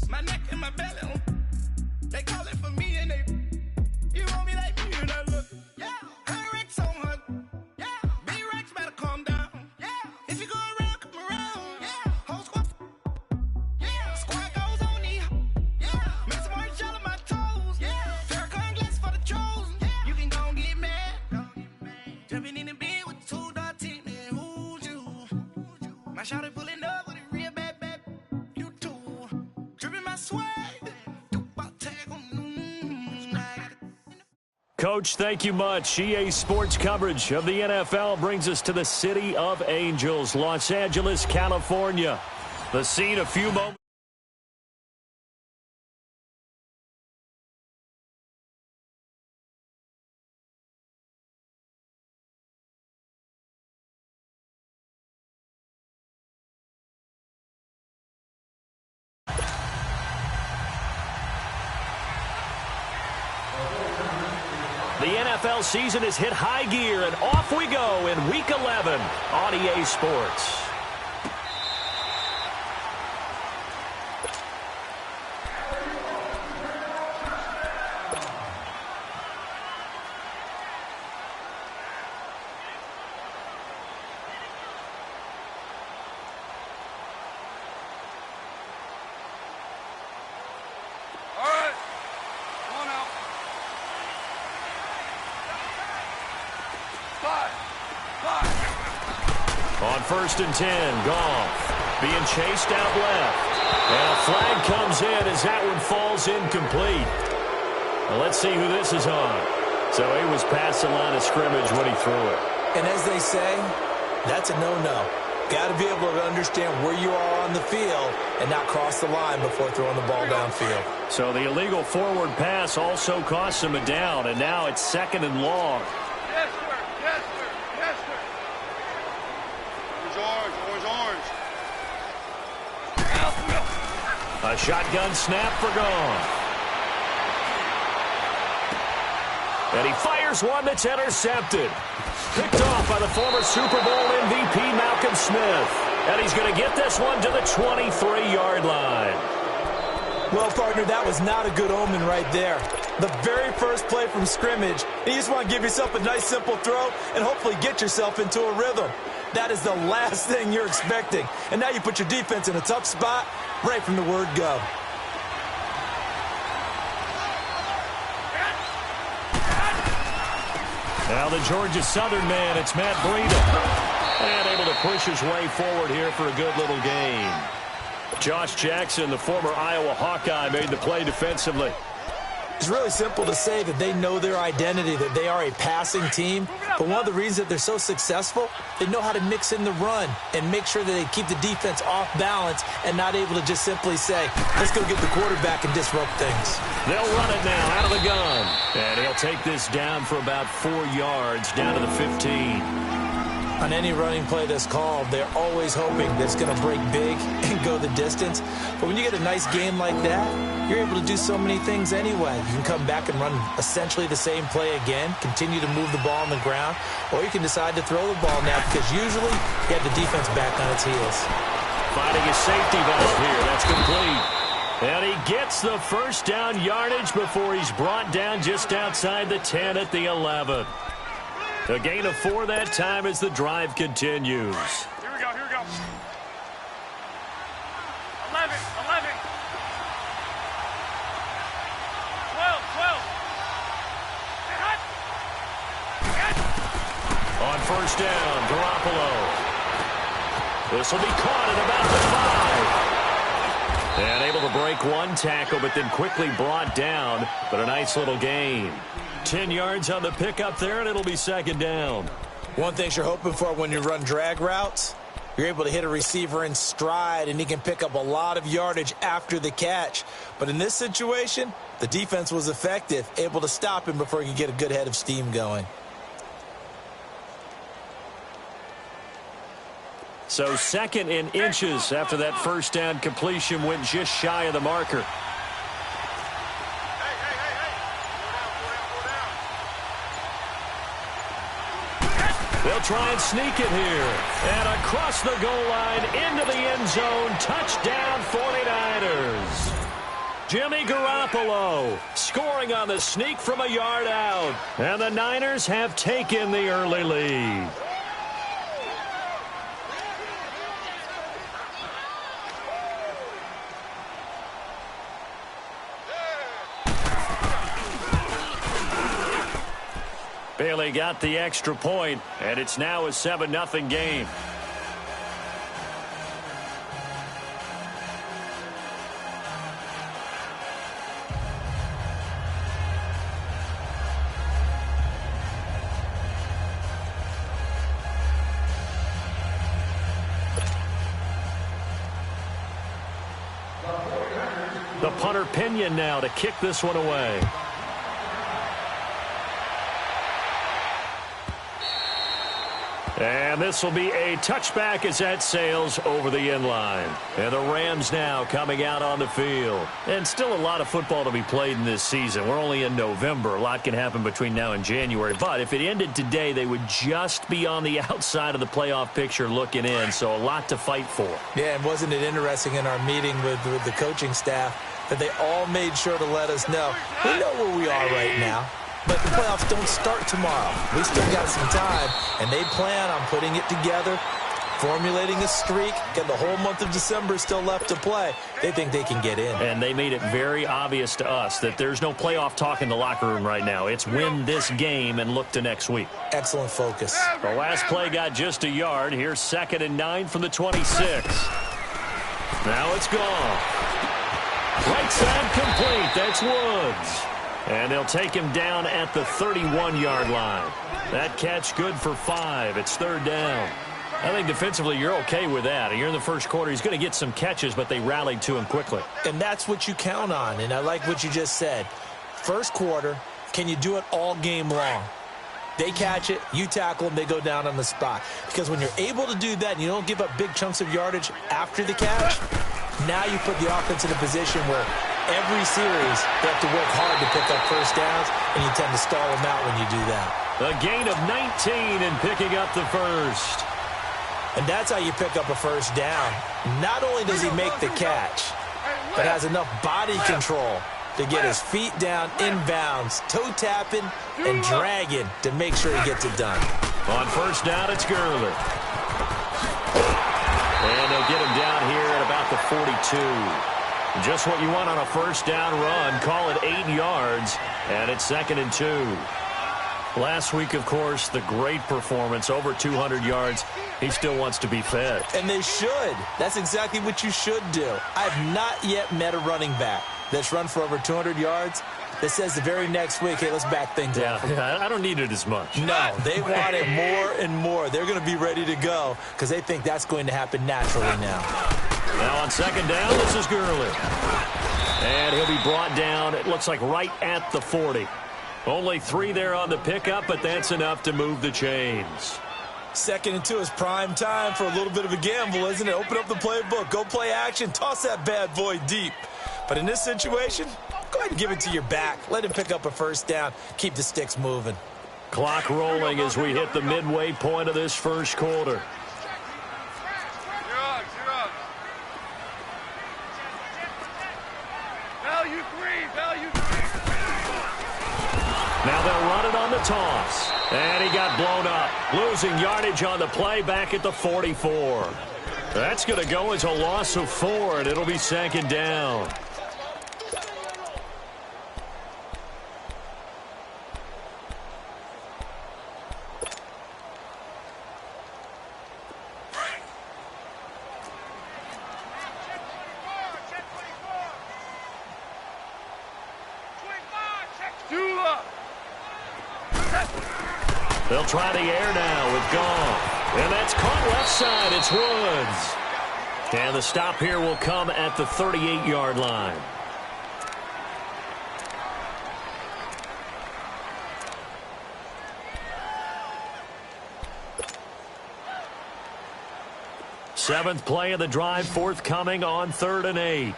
My neck and my belly, they call it for me and they, you want me like me and I look, yeah, her Rex on her, yeah, B-Rex better calm down, yeah, if you go around, come around, yeah, whole squad, yeah, squad goes on me, yeah, make some orange gel on my toes, yeah, Farrakhan glass for the trolls, yeah, you can go and get mad, jumping in the bed with 2 dot team, man, who's you, my shawty pulling up with a real bad, you too, dripping my swag. Coach, thank you much. EA Sports coverage of the NFL brings us to the City of Angels, Los Angeles, California. The scene a few moments. The NFL season has hit high gear, and off we go in Week 11 on EA Sports. On 1st and 10, Goff being chased out left. And a flag comes in as that one falls incomplete. Well, let's see who this is on. So he was past the line of scrimmage when he threw it. And as they say, that's a no-no. Got to be able to understand where you are on the field and not cross the line before throwing the ball downfield. So the illegal forward pass also costs him a down, and now it's 2nd and long. Yes, sir. Yes, sir. Yes, sir. Orange, orange. A shotgun snap for Goff. And he fires one that's intercepted. Picked off by the former Super Bowl MVP Malcolm Smith. And he's going to get this one to the 23-yard line. Well, partner, that was not a good omen right there. The very first play from scrimmage, you just want to give yourself a nice, simple throw and hopefully get yourself into a rhythm. That is the last thing you're expecting. And now you put your defense in a tough spot right from the word go. Now the Georgia Southern man, it's Matt Breida. And able to push his way forward here for a good little gain. Josh Jackson, the former Iowa Hawkeye, made the play defensively. It's really simple to say that they know their identity, that they are a passing team. But one of the reasons that they're so successful, they know how to mix in the run and make sure that they keep the defense off balance and not able to just simply say, let's go get the quarterback and disrupt things. They'll run it now out of the gun. And he'll take this down for about 4 yards, down to the 15. On any running play that's called, they're always hoping that it's going to break big and go the distance. But when you get a nice game like that, you're able to do so many things anyway. You can come back and run essentially the same play again, continue to move the ball on the ground, or you can decide to throw the ball now because usually you have the defense back on its heels. Finding a safety valve here. That's complete. And he gets the first down yardage before he's brought down just outside the 10 at the 11. A gain of 4 that time as the drive continues. Here we go. 11. On 1st down, Garoppolo. This will be caught at about the 5. And able to break one tackle, but then quickly brought down. But a nice little gain. 10 yards on the pickup there, and it'll be 2nd down. One thing you're hoping for when you run drag routes, you're able to hit a receiver in stride, and he can pick up a lot of yardage after the catch. But in this situation, the defense was effective, able to stop him before he could get a good head of steam going. So 2nd in inches after that first down completion went just shy of the marker. They'll try and sneak it here. And across the goal line into the end zone. Touchdown 49ers. Jimmy Garoppolo scoring on the sneak from a yard out. And the Niners have taken the early lead. Bailey got the extra point, and it's now a 7-0 game. The punter Pinion now to kick this one away. And this will be a touchback as that sails over the end line. And the Rams now coming out on the field. And still a lot of football to be played in this season. We're only in November. A lot can happen between now and January. But if it ended today, they would just be on the outside of the playoff picture looking in. So a lot to fight for. Yeah, and wasn't it interesting in our meeting with the coaching staff that they all made sure to let us know, we know where we are right now. But the playoffs don't start tomorrow. We still got some time, and they plan on putting it together, formulating a streak, and the whole month of December still left to play. They think they can get in. And they made it very obvious to us that there's no playoff talk in the locker room right now. It's win this game and look to next week. Excellent focus. The last play got just a yard. Here's 2nd and 9 from the 26. Now it's gone. Right side complete. That's Woods. And they'll take him down at the 31-yard line. That catch good for 5. It's 3rd down. I think defensively you're okay with that. You're in the first quarter. He's going to get some catches, but they rallied to him quickly. And that's what you count on, and I like what you just said. First quarter, can you do it all game long? They catch it, you tackle them, they go down on the spot. Because when you're able to do that and you don't give up big chunks of yardage after the catch, now you put the offense in a position where every series they have to work hard to pick up first downs, and you tend to stall them out when you do that. A gain of 19 and picking up the first. And that's how you pick up a first down. Not only does he make the catch, but has enough body control to get his feet down inbounds, toe tapping and dragging to make sure he gets it done. On first down, it's Gurley. And they'll get him down here at about the 42. Just what you want on a first down run. Call it 8 yards, and it's 2nd and 2. Last week, of course, the great performance, over 200 yards. He still wants to be fed. And they should. That's exactly what you should do. I've not yet met a running back that's run for over 200 yards that says the very next week, hey, let's back things up. Yeah, I don't need it as much. No, they want it more and more. They're going to be ready to go because they think that's going to happen naturally now. Now on 2nd down, this is Gurley. And he'll be brought down, it looks like right at the 40. Only 3 there on the pickup, but that's enough to move the chains. 2nd and 2 is prime time for a little bit of a gamble, isn't it? Open up the playbook, go play action, toss that bad boy deep. But in this situation, go ahead and give it to your back. Let him pick up a first down. Keep the sticks moving. Clock rolling as we hit the midway point of this first quarter. Now they'll run it on the toss. And he got blown up. Losing yardage on the play back at the 44. That's going to go as a loss of 4, and it'll be 2nd down. They'll try the air now with Goff. And that's caught left side. It's Woods. And the stop here will come at the 38-yard line. Seventh play of the drive forthcoming on 3rd and 8.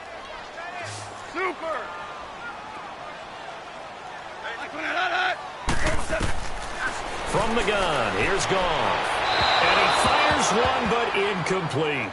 Super! From the gun, here's Goff. And he fires one, but incomplete.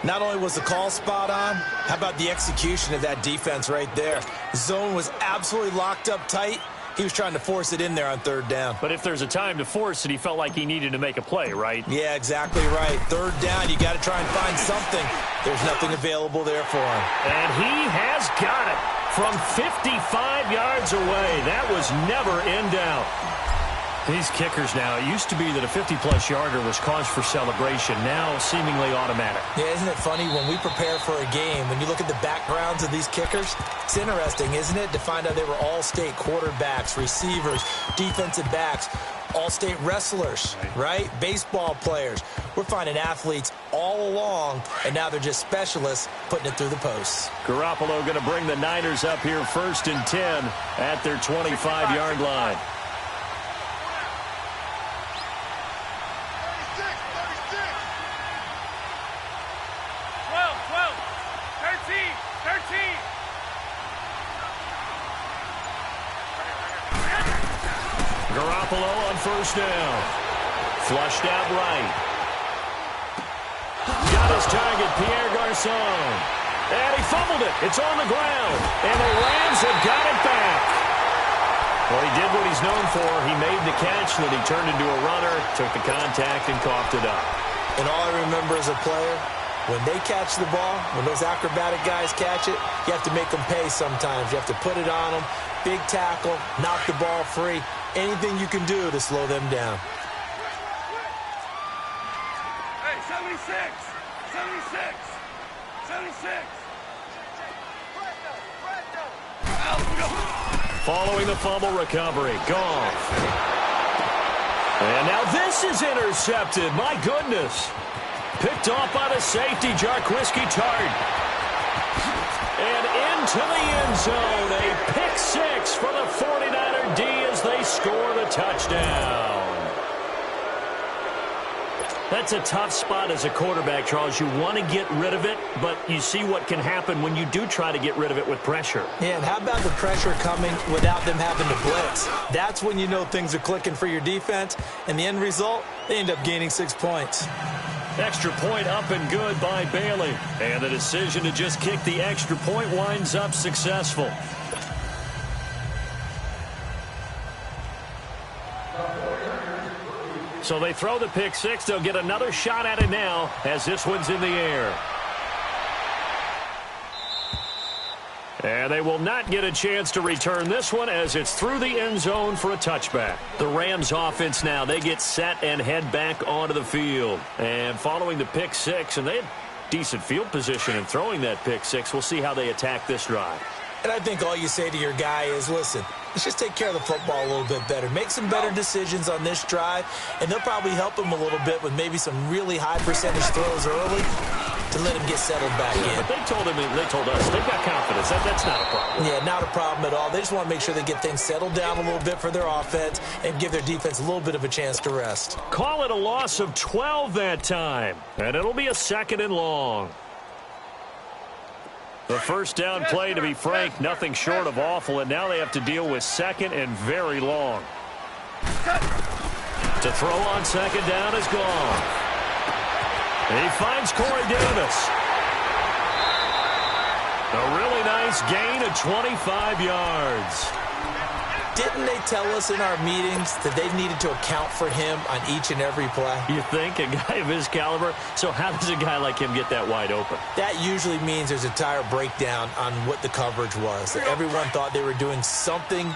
Not only was the call spot on, how about the execution of that defense right there? The zone was absolutely locked up tight. He was trying to force it in there on third down. But if there's a time to force it, he felt like he needed to make a play, right? Yeah, exactly right. Third down, you got to try and find something. There's nothing available there for him. And he has got it from 55 yards away. That was never in doubt. These kickers now, it used to be that a 50-plus yarder was cause for celebration, now seemingly automatic. Yeah, isn't it funny when we prepare for a game, when you look at the backgrounds of these kickers, it's interesting, isn't it, to find out they were all-state quarterbacks, receivers, defensive backs, all-state wrestlers, right? Baseball players. We're finding athletes all along, and now they're just specialists putting it through the posts. Garoppolo going to bring the Niners up here 1st and 10 at their 25-yard line. 13. Garoppolo on 1st down. Flushed out right. Got his target, Pierre Garçon. And he fumbled it. It's on the ground. And the Rams have got it back. Well, he did what he's known for. He made the catch, then he turned into a runner, took the contact, and coughed it up. And all I remember as a player, when they catch the ball, when those acrobatic guys catch it, you have to make them pay sometimes. You have to put it on them, big tackle, knock the ball free, anything you can do to slow them down. Hey, 76. Following the fumble recovery, Goff. And now this is intercepted. My goodness. Picked off by the safety, Jarquiski Tart. And into the end zone. A pick six for the 49er D as they score the touchdown. That's a tough spot as a quarterback, Charles. You want to get rid of it, but you see what can happen when you do try to get rid of it with pressure. Yeah, and how about the pressure coming without them having to blitz? That's when you know things are clicking for your defense, and the end result, they end up gaining 6 points. Extra point up and good by Bailey. And the decision to just kick the extra point winds up successful. So they throw the pick six. They'll get another shot at it now as this one's in the air. And they will not get a chance to return this one as it's through the end zone for a touchback. The Rams offense now, they get set and head back onto the field. And following the pick six, and they had decent field position in throwing that pick six. We'll see how they attack this drive. And I think all you say to your guy is, listen, let's just take care of the football a little bit better. Make some better decisions on this drive, and they'll probably help him a little bit with maybe some really high percentage throws early to let him get settled back in. But they told us, they've got confidence. That's not a problem. Yeah, not a problem at all. They just want to make sure they get things settled down a little bit for their offense and give their defense a little bit of a chance to rest. Call it a loss of 12 that time, and it'll be a 2nd and long. The first down play, to be frank, nothing short of awful, and now they have to deal with 2nd and very long. To throw on 2nd down is gone. He finds Corey Davis. A really nice gain of 25 yards. Didn't they tell us in our meetings that they needed to account for him on each and every play? You think? A guy of his caliber? So how does a guy like him get that wide open? That usually means there's a entire breakdown on what the coverage was. That everyone thought they were doing something,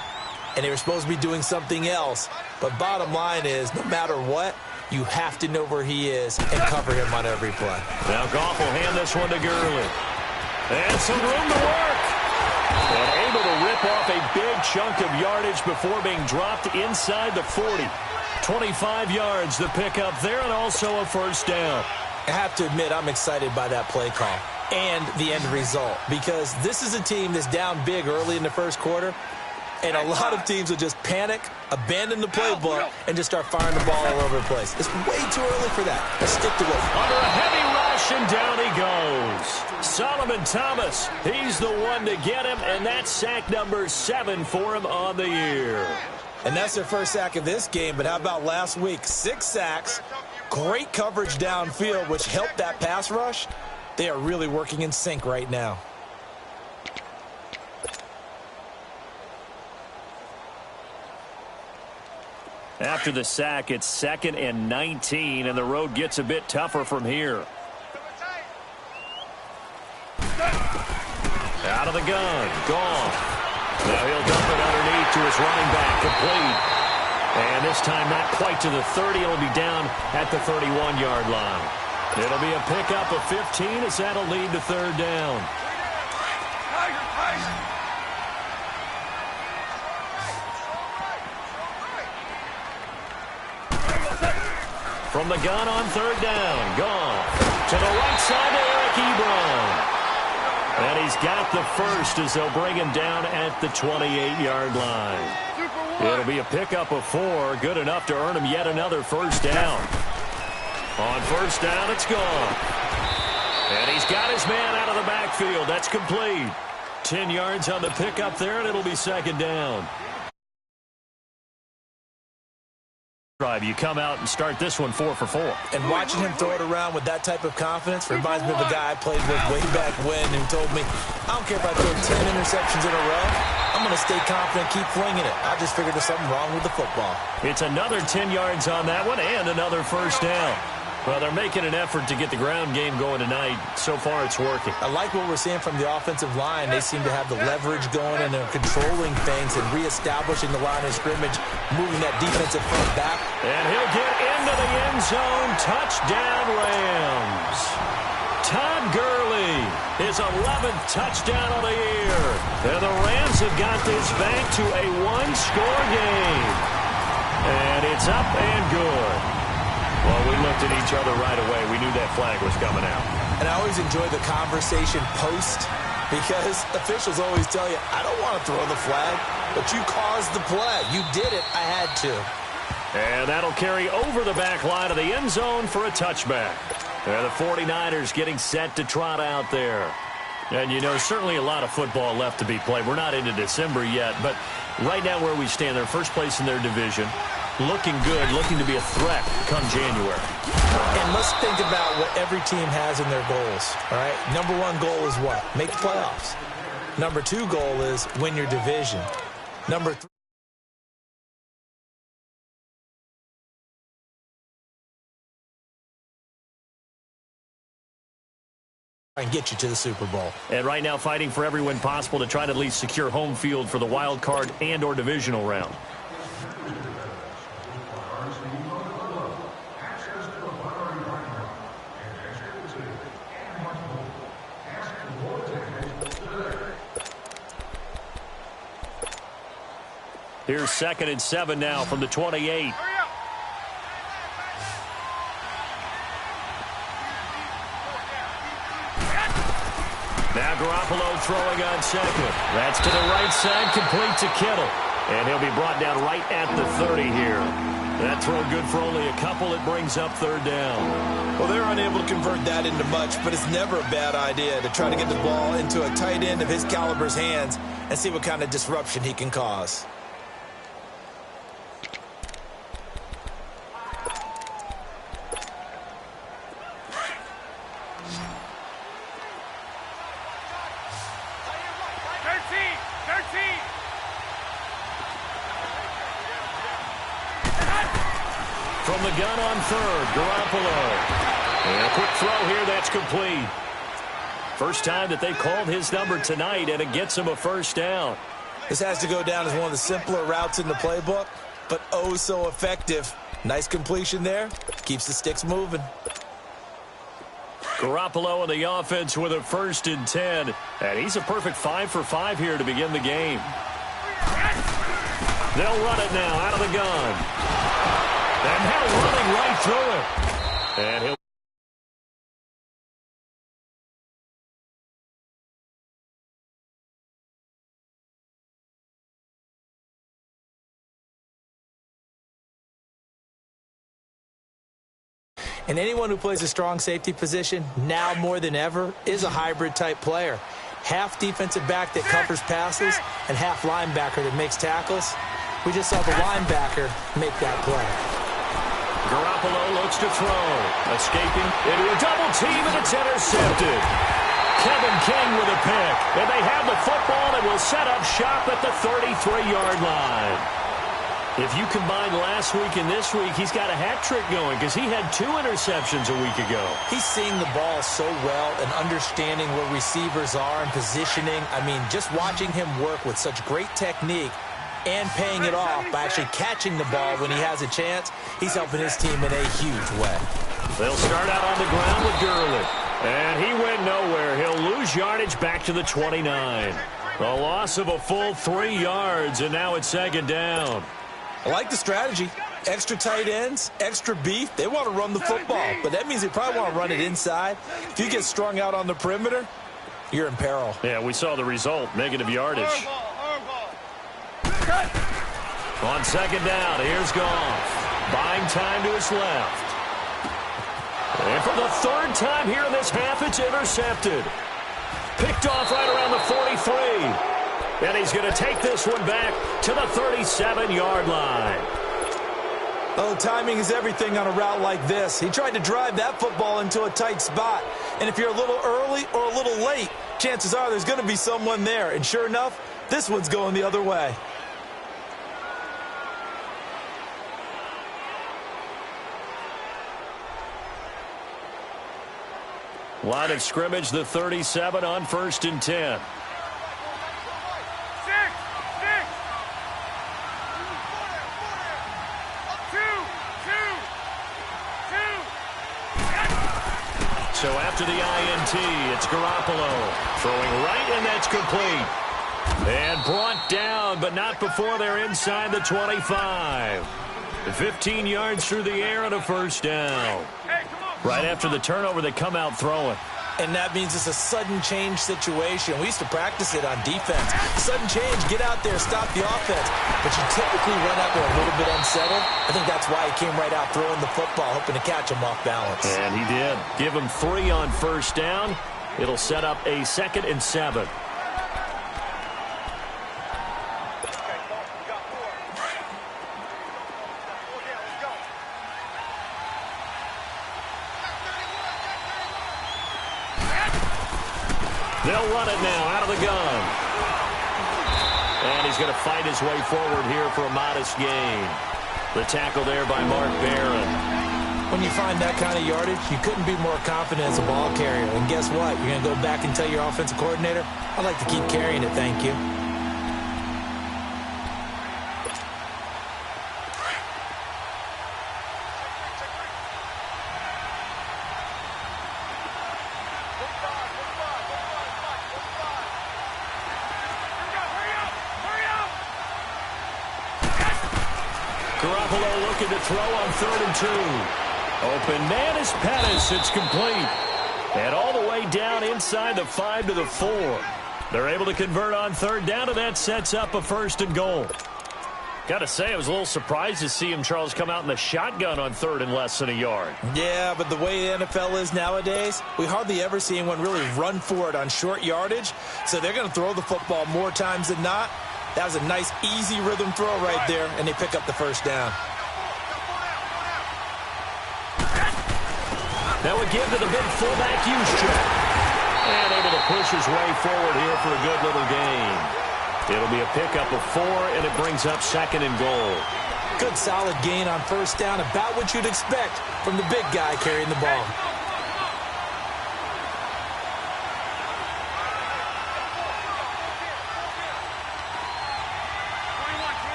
and they were supposed to be doing something else. But bottom line is, no matter what, you have to know where he is and cover him on every play. Now Goff will hand this one to Gurley. And some room to work. And able to rip off a big chunk of yardage before being dropped inside the 40. 25 yards the pickup there, and also a 1st down. I have to admit, I'm excited by that play call and the end result, because this is a team that's down big early in the first quarter, and a lot of teams will just panic, abandon the playbook, and just start firing the ball all over the place. It's way too early for that. Let's stick to it. Under a heavy rush, and down he goes. Solomon Thomas, he's the one to get him, and that's sack number 7 for him on the year. And that's their first sack of this game, but how about last week? 6 sacks, great coverage downfield, which helped that pass rush. They are really working in sync right now. After the sack, it's 2nd and 19, and the road gets a bit tougher from here. Out of the gun, gone. Now he'll dump it underneath to his running back, complete. And this time not quite to the 30. It'll be down at the 31-yard line. It'll be a pickup of 15 as that'll lead to 3rd down. From the gun on 3rd down, gone. To the right side to Eric Ebron. And he's got the first as they'll bring him down at the 28-yard line. It'll be a pickup of 4, good enough to earn him yet another 1st down. On 1st down, it's gone. And he's got his man out of the backfield. That's complete. 10 yards on the pickup there, and it'll be 2nd down. You come out and start this one 4 for 4. And watching him throw it around with that type of confidence reminds me of a guy I played with way back when who told me, I don't care if I throw 10 interceptions in a row, I'm going to stay confident, keep flinging it. I just figured there's something wrong with the football. It's another 10 yards on that one and another 1st down. Well, they're making an effort to get the ground game going tonight. So far, it's working. I like what we're seeing from the offensive line. They seem to have the leverage going, and they're controlling things and reestablishing the line of scrimmage, moving that defensive front back. And he'll get into the end zone. Touchdown, Rams. Todd Gurley, his 11th touchdown of the year. And the Rams have got this back to a 1-score game. And it's up and good. Well, we looked at each other right away. We knew that flag was coming out. And I always enjoy the conversation post because officials always tell you, I don't want to throw the flag, but you caused the play. You did it. I had to. And that'll carry over the back line of the end zone for a touchback. And the 49ers getting set to trot out there. And, you know, certainly a lot of football left to be played. We're not into December yet, but right now where we stand, they're first place in their division. Looking good, looking to be a threat come January. And let's think about what every team has in their goals, all right? Number 1 goal is what? Make the playoffs. Number 2 goal is win your division. Number 3. And get you to the Super Bowl. And right now fighting for every win possible to try to at least secure home field for the wild card and or divisional round. Here's 2nd and 7 now from the 28. Now Garoppolo throwing on 2nd. That's to the right side, complete to Kittle. And he'll be brought down right at the 30 here. That throw good for only a couple. It brings up 3rd down. Well, they're unable to convert that into much, but it's never a bad idea to try to get the ball into a tight end of his caliber's hands and see what kind of disruption he can cause. From the gun on 3rd, Garoppolo. And a quick throw here, that's complete. First time that they called his number tonight, and it gets him a 1st down. This has to go down as one of the simpler routes in the playbook, but oh so effective. Nice completion there. Keeps the sticks moving. Garoppolo and the offense with a 1st and 10. And he's a perfect 5 for 5 here to begin the game. They'll run it now out of the gun. And now running right through it. And he'll. And anyone who plays a strong safety position, now more than ever, is a hybrid-type player. Half defensive back that covers passes and half linebacker that makes tackles. We just saw the linebacker make that play. Garoppolo looks to throw. Escaping into a double team, and it's intercepted. Kevin King with a pick. And they have the football and will set up shop at the 33-yard line. If you combine last week and this week, he's got a hat trick going because he had 2 interceptions a week ago. He's seeing the ball so well and understanding where receivers are and positioning. I mean, just watching him work with such great technique and paying it off by actually catching the ball when he has a chance, he's helping his team in a huge way. They'll start out on the ground with Gurley. And he went nowhere. He'll lose yardage back to the 29. A loss of a full 3 yards, and now it's second down. I like the strategy. Extra tight ends, extra beef. They want to run the football, but that means they probably want to run it inside. If you get strung out on the perimeter, you're in peril. Yeah, we saw the result, negative yardage. On second down, here's Goff. Buying time to his left. And for the 3rd time here in this half, it's intercepted. Picked off right around the 43. And he's going to take this one back to the 37-yard line. Oh, timing is everything on a route like this. He tried to drive that football into a tight spot. And if you're a little early or a little late, chances are there's going to be someone there. And sure enough, this one's going the other way. Line of scrimmage, the 37 on 1st and 10. So after the INT, it's Garoppolo throwing right, and that's complete. And brought down, but not before they're inside the 25. 15 yards through the air and a 1st down. Right after the turnover, they come out throwing. And that means it's a sudden change situation. We used to practice it on defense. Sudden change, get out there, stop the offense. But you typically run out there a little bit unsettled. I think that's why he came right out throwing the football, hoping to catch him off balance. And he did. Give him 3 on 1st down. It'll set up a 2nd and 7. They'll run it now out of the gun. And he's going to fight his way forward here for a modest gain. The tackle there by Mark Barron. When you find that kind of yardage, you couldn't be more confident as a ball carrier. And guess what? You're going to go back and tell your offensive coordinator, I'd like to keep carrying it, thank you. Garoppolo looking to throw on 3rd and 2. Open man is Pettis. It's complete. And all the way down inside the 5 to the 4. They're able to convert on 3rd down, and that sets up a 1st and goal. Got to say, I was a little surprised to see him, Charles, come out in the shotgun on 3rd and less than a yard. Yeah, but the way the NFL is nowadays, we hardly ever see anyone really run for it on short yardage. So they're going to throw the football more times than not. That was a nice, easy rhythm throw right there, and they pick up the 1st down. That would give to the big fullback Juszczyk. And able to push his way forward here for a good little gain. It'll be a pickup of 4, and it brings up 2nd and goal. Good solid gain on 1st down, about what you'd expect from the big guy carrying the ball.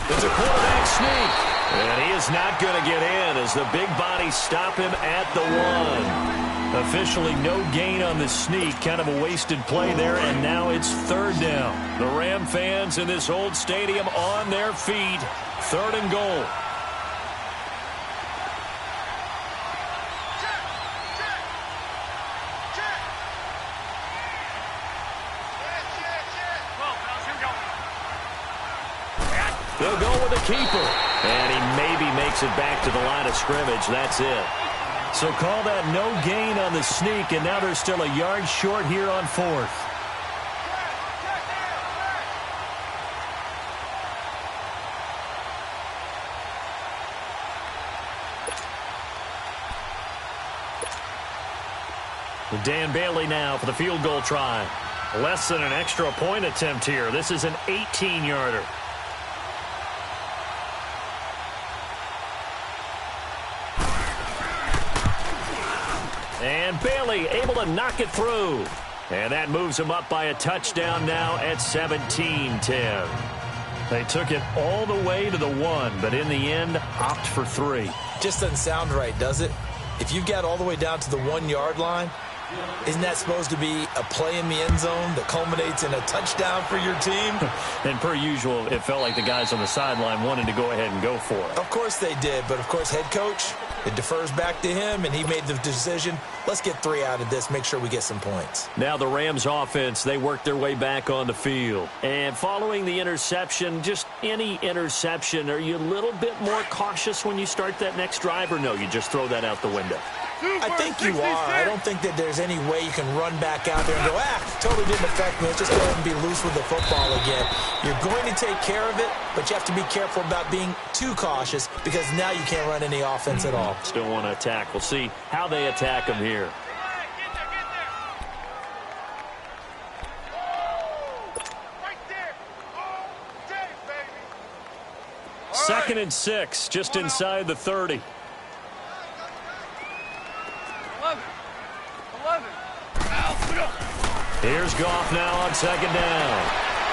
It's a quarterback sneak. And he is not going to get in as the big bodies stop him at the 1. Officially no gain on the sneak. Kind of a wasted play there, and now it's 3rd down. The Ram fans in this old stadium on their feet. 3rd and goal. They'll go with the keeper. And he maybe makes it back to the line of scrimmage. That's it. So call that no gain on the sneak, and now they're still a yard short here on 4th. Dan Bailey now for the field goal try. Less than an extra point attempt here. This is an 18-yarder. And Bailey able to knock it through. And that moves them up by a touchdown now at 17-10. They took it all the way to the 1, but in the end, opt for 3. Just doesn't sound right, does it? If you get all the way down to the 1-yard line, isn't that supposed to be a play in the end zone that culminates in a touchdown for your team? And per usual, it felt like the guys on the sideline wanted to go ahead and go for it. Of course they did, but of course head coach, it defers back to him, and he made the decision, let's get 3 out of this, make sure we get some points. Now the Rams offense, they work their way back on the field. And following the interception, just any interception, are you a little bit more cautious when you start that next drive, or no, you just throw that out the window? I think you are. I don't think that there's any way you can run back out there and go, totally didn't affect me. Let's just go ahead and be loose with the football again. You're going to take care of it, but you have to be careful about being too cautious because now you can't run any offense at all. Still want to attack. We'll see how they attack them here. Second and 6, just inside the 30. 11. Here's Goff now on second down.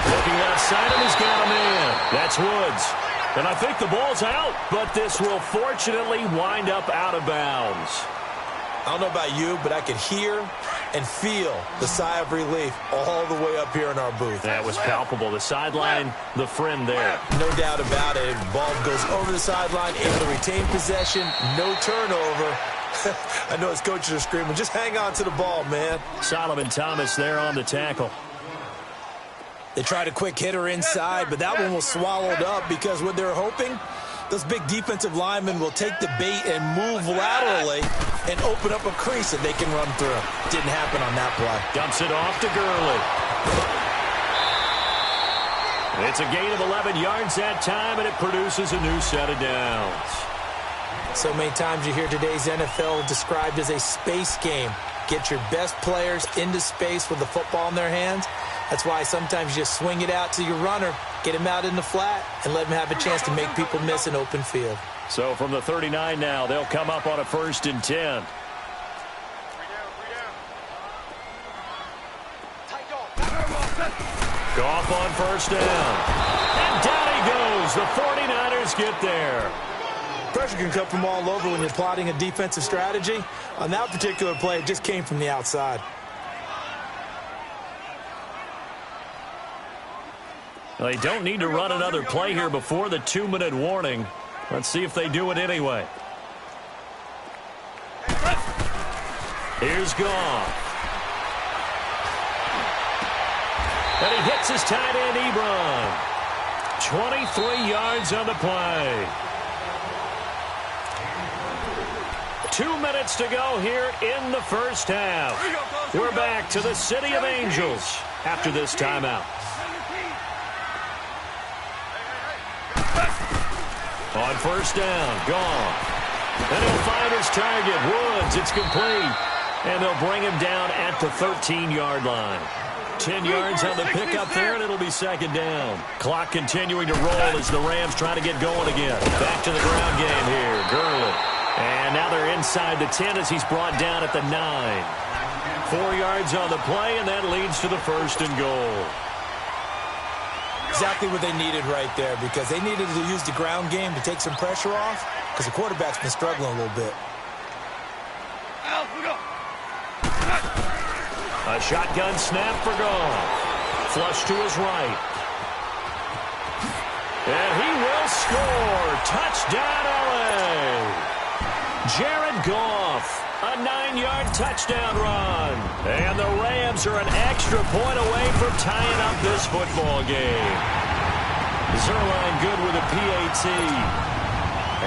Looking left side, and he's got him in. That's Woods. And I think the ball's out, but this will fortunately wind up out of bounds. I don't know about you, but I could hear and feel the sigh of relief all the way up here in our booth. That was palpable. The sideline, the friend there. No doubt about it. Ball goes over the sideline, able to retain possession, no turnover. I know his coaches are screaming, just hang on to the ball, man. Solomon Thomas there on the tackle. They tried a quick hitter inside, but that one was swallowed up because what they're hoping, those big defensive linemen will take the bait and move laterally and open up a crease that they can run through. Didn't happen on that play. Dumps it off to Gurley. It's a gain of 11 yards that time, and it produces a new set of downs. So many times you hear today's NFL described as a space game. Get your best players into space with the football in their hands. That's why sometimes you just swing it out to your runner, get him out in the flat, and let him have a chance to make people miss an open field. So from the 39 now, they'll come up on a 1st and 10. Goff on 1st down. And down he goes. The 49ers get there. Pressure can come from all over when you're plotting a defensive strategy. On that particular play, it just came from the outside. Well, they don't need to run another play here before the 2-minute warning. Let's see if they do it anyway. Here's Goff. And he hits his tight end, Ebron. 23 yards on the play. 2 minutes to go here in the first half. We're back to the City of Angels after this timeout. On 1st down, Goff. And he'll find his target, Woods. It's complete. And they'll bring him down at the 13-yard line. 10 yards on the pickup there, and it'll be 2nd down. Clock continuing to roll as the Rams try to get going again. Back to the ground game here, Gurley. And now they're inside the 10 as he's brought down at the 9. 4 yards on the play, and that leads to the 1st and goal. Exactly what they needed right there because they needed to use the ground game to take some pressure off because the quarterback's been struggling a little bit. A shotgun snap for Goff. Flush to his right. And he will score. Touchdown, L.A. Jared Goff, a 9-yard touchdown run. And the Rams are an extra point away from tying up this football game. Zerline good with a PAT.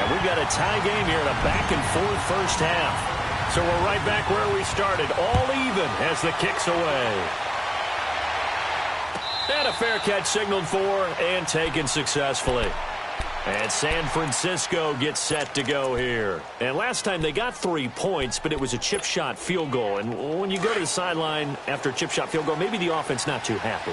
And we've got a tie game here in a back-and-forth first half. So we're right back where we started, all even as the kick's away. And a fair catch signaled for and taken successfully. And San Francisco gets set to go here. And last time they got 3 points, but it was a chip shot field goal. And when you go to the sideline after a chip shot field goal, maybe the offense not too happy.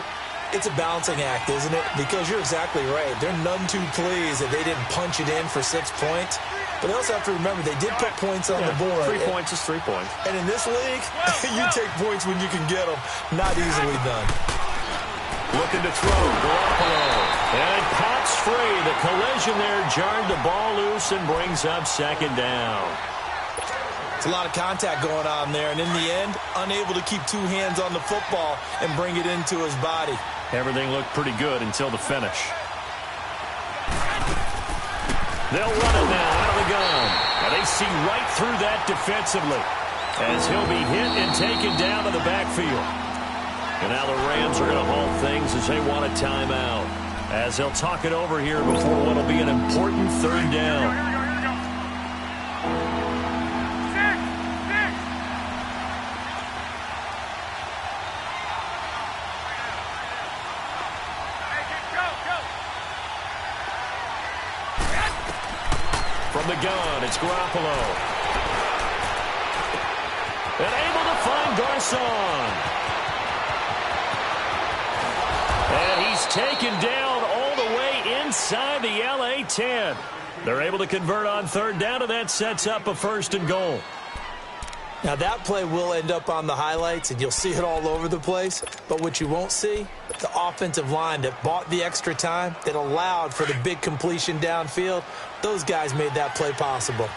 It's a balancing act, isn't it? Because you're exactly right. They're none too pleased that they didn't punch it in for 6 points. But they also have to remember they did put points on the board. 3 points is 3 points. And in this league, you take points when you can get them. Not easily done. Looking to throw, Garoppolo. And it pops free. The collision there jarred the ball loose and brings up second down. It's a lot of contact going on there, and in the end, unable to keep 2 hands on the football and bring it into his body. Everything looked pretty good until the finish. They'll run it now out of the gun. And they see right through that defensively as he'll be hit and taken down to the backfield. And now the Rams are going to halt things as they want a timeout, as they'll talk it over here before what will be an important third down. From the gun, it's Garoppolo. And able to find Garcon. And he's taken down all the way inside the LA 10. They're able to convert on third down, and that sets up a 1st and goal. Now, that play will end up on the highlights, and you'll see it all over the place. But what you won't see, the offensive line that bought the extra time, that allowed for the big completion downfield, those guys made that play possible.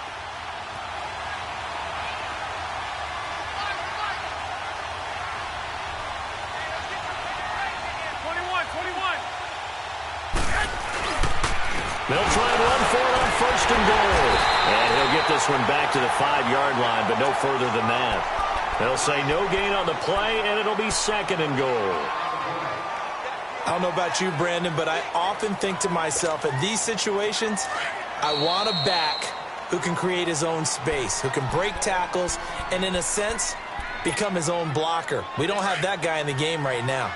They'll try and run for it on 1st and goal. And he'll get this one back to the 5-yard line, but no further than that. They'll say no gain on the play, and it'll be 2nd and goal. I don't know about you, Brandon, but I often think to myself, in these situations, I want a back who can create his own space, who can break tackles, and in a sense, become his own blocker. We don't have that guy in the game right now.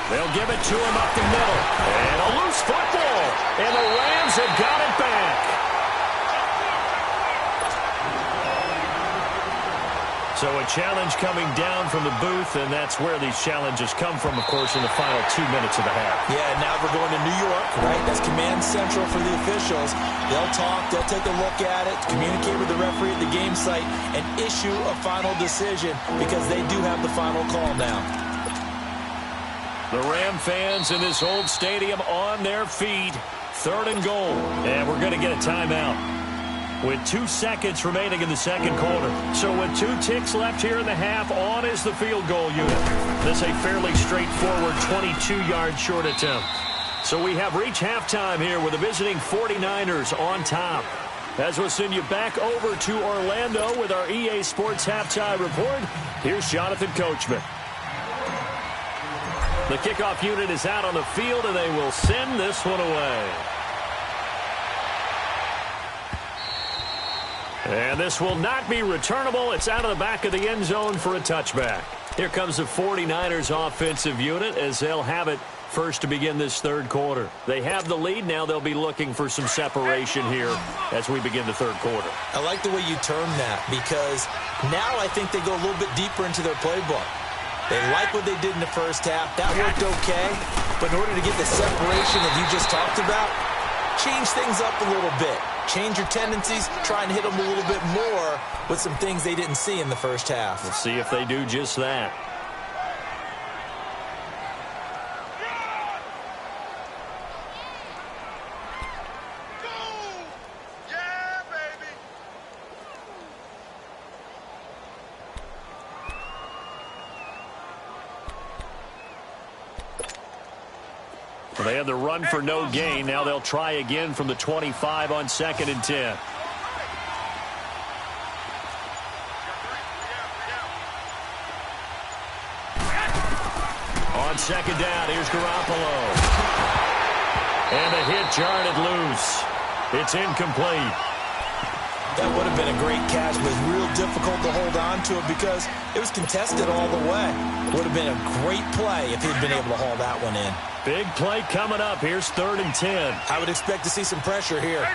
They'll give it to him up the middle. And a loose football. And the Rams have got it back. So a challenge coming down from the booth, and that's where these challenges come from, of course, in the final 2 minutes of the half. Yeah, now we're going to New York, right? That's command central for the officials. They'll talk, they'll take a look at it, communicate with the referee at the game site, and issue a final decision because they do have the final call now. The Ram fans in this old stadium on their feet. 3rd and goal. And we're going to get a timeout with 2 seconds remaining in the second quarter. So with 2 ticks left here in the half, on is the field goal unit. This a fairly straightforward 22-yard short attempt. So we have reached halftime here with the visiting 49ers on top. As we'll send you back over to Orlando with our EA Sports Halftime Report, here's Jonathan Coachman. The kickoff unit is out on the field, and they will send this one away. And this will not be returnable. It's out of the back of the end zone for a touchback. Here comes the 49ers offensive unit as they'll have it first to begin this third quarter. They have the lead. Now they'll be looking for some separation here as we begin the third quarter. I like the way you term that because now I think they go a little bit deeper into their playbook. They like what they did in the first half. That worked okay. But in order to get the separation that you just talked about, change things up a little bit. Change your tendencies. Try and hit them a little bit more with some things they didn't see in the first half. We'll see if they do just that. They had the run for no gain. Now they'll try again from the 25 on 2nd and 10. On 2nd down, here's Garoppolo. And the hit jarred it loose. It's incomplete. That would have been a great catch, but it's real difficult to hold on to it because it was contested all the way. Would have been a great play if he'd been able to haul that one in. Big play coming up. Here's 3rd and 10. I would expect to see some pressure here. 13.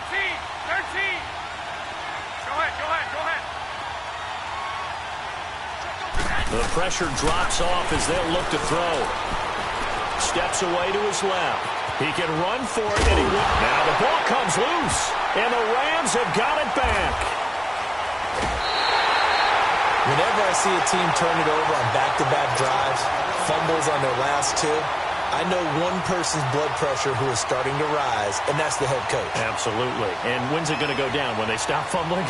Go ahead. The pressure drops off as they'll look to throw. Steps away to his left. He can run for it, and he will. Now the ball comes loose, and the Rams have got it back. Whenever I see a team turn it over on back-to-back drives, fumbles on their last two, I know one person's blood pressure who is starting to rise, and that's the head coach. Absolutely. And when's it going to go down? When they stop fumbling?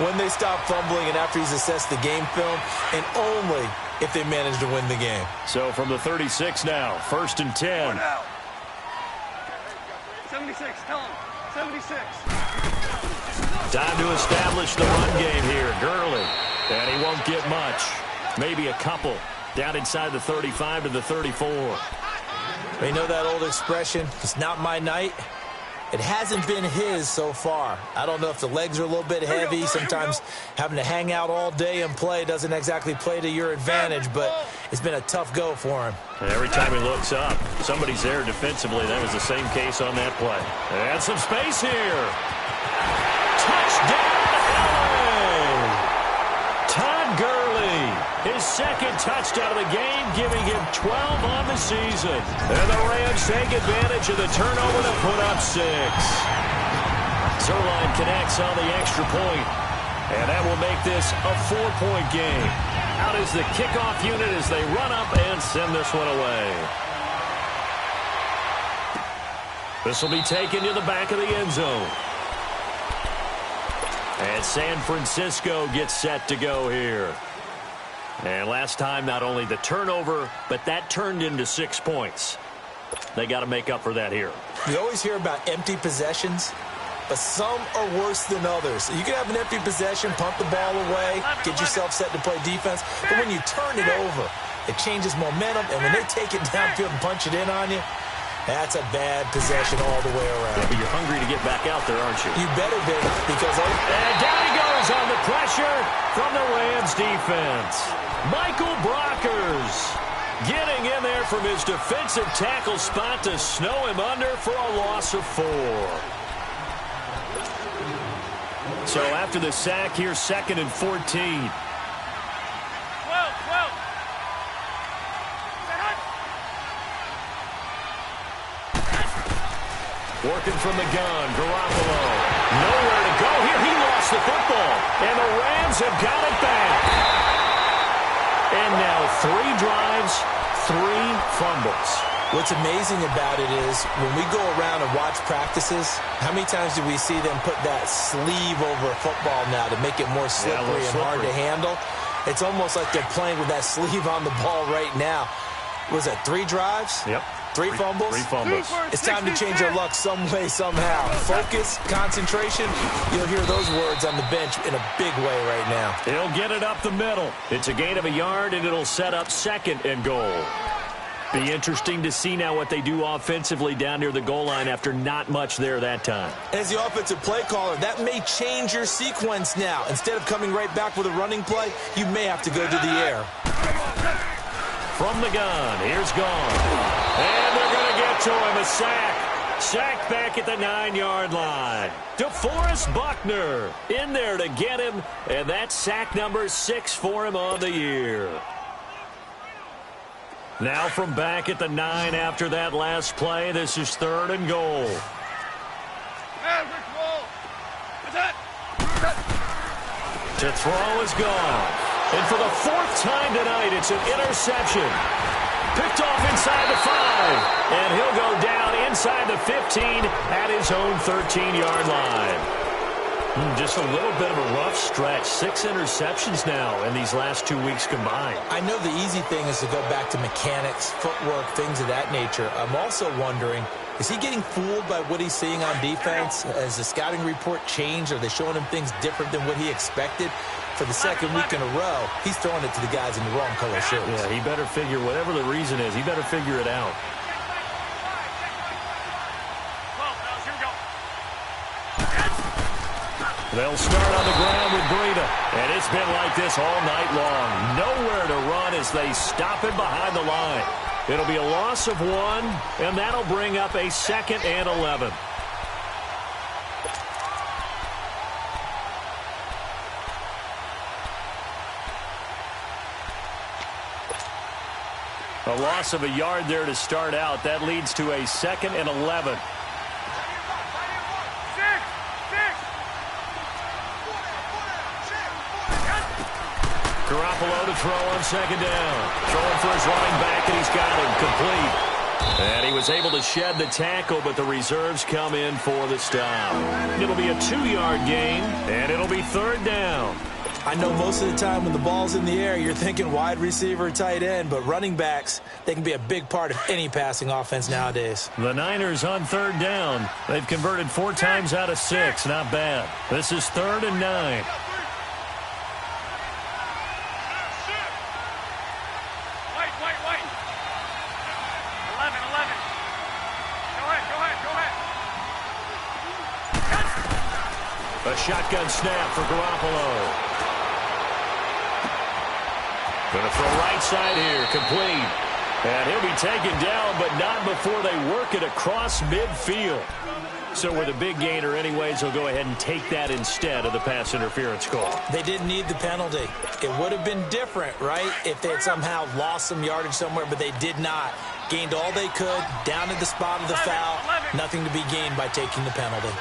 When they stop fumbling and after he's assessed the game film, and only if they manage to win the game. So from the 36 now, 1st and 10. 76, tell him. 76. Time to establish the run game here. Gurley. And he won't get much. Maybe a couple. Down inside the 35 to the 34. You know that old expression, it's not my night? It hasn't been his so far. I don't know if the legs are a little bit heavy. Sometimes having to hang out all day and play doesn't exactly play to your advantage, but it's been a tough go for him. And every time he looks up, somebody's there defensively. That was the same case on that play. And some space here. Touchdown, LA! Todd Gurley, his 2nd touchdown of the game, giving him 12 on the season. And the Rams take advantage of the turnover to put up 6. Zerline connects on the extra point, and that will make this a 4-point game. Out is the kickoff unit as they run up and send this one away. This will be taken to the back of the end zone. And San Francisco gets set to go here. And last time, not only the turnover, but that turned into 6 points. They got to make up for that here. We always hear about empty possessions, but some are worse than others. You can have an empty possession, punt the ball away, get yourself set to play defense, but when you turn it over, it changes momentum, and when they take it downfield and punch it in on you, that's a bad possession all the way around. Yeah, but you're hungry to get back out there, aren't you? You better be, because... And down he goes on the pressure from the Rams defense. Michael Brockers getting in there from his defensive tackle spot to snow him under for a loss of 4. So after the sack, here's 2nd and 14. Working from the gun, Garoppolo. Nowhere to go here. He lost the football. And the Rams have got it back. And now 3 drives, 3 fumbles. What's amazing about it is when we go around and watch practices, how many times do we see them put that sleeve over a football now to make it more slippery and hard to handle? It's almost like they're playing with that sleeve on the ball right now. Was that 3 drives? Yep. 3 fumbles? 3 fumbles. It's time to change our luck some way, somehow. Focus, concentration, you'll hear those words on the bench in a big way right now. He'll get it up the middle. It's a gain of a yard, and it'll set up 2nd and goal. Be interesting to see now what they do offensively down near the goal line after not much there that time. As the offensive play caller, that may change your sequence now. Instead of coming right back with a running play, you may have to go to the air. From the gun, here's gone. And they're going to get to him, a sack. Sacked back at the 9-yard line. DeForest Buckner in there to get him, and that's sack number 6 for him on the year. Now from back at the 9 after that last play, this is 3rd and goal. To throw is gone. And for the 4th time tonight, it's an interception. Picked off inside the 5. And he'll go down inside the 15 at his own 13-yard line. Just a little bit of a rough stretch. 6 interceptions now in these last 2 weeks combined. I know the easy thing is to go back to mechanics, footwork, things of that nature. I'm also wondering, is he getting fooled by what he's seeing on defense? Has the scouting report changed? Are they showing him things different than what he expected? For the 2nd week in a row, he's throwing it to the guys in the wrong color shirts. Yeah, he better figure, whatever the reason is, he better figure it out. They'll start on the ground with Breida. And it's been like this all night long. Nowhere to run as they stop him behind the line. It'll be a loss of 1, and that'll bring up a 2nd and 11. A loss of a yard there to start out. That leads to a 2nd and 11. Garoppolo to throw on 2nd down. Throwing for his running back, and he's got him complete. And he was able to shed the tackle, but the reserves come in for the stop. It'll be a 2-yard gain, and it'll be 3rd down. I know most of the time when the ball's in the air, you're thinking wide receiver, tight end, but running backs, they can be a big part of any passing offense nowadays. The Niners on 3rd down. They've converted 4 times out of 6. Not bad. This is 3rd and 9. A shotgun snap for Garoppolo. Going to throw right side here, complete. And he'll be taken down, but not before they work it across midfield. So with a big gainer anyways, they'll go ahead and take that instead of the pass interference call. They didn't need the penalty. It would have been different, right, if they had somehow lost some yardage somewhere, but they did not. Gained all they could, down at the spot of the foul. Nothing to be gained by taking the penalty.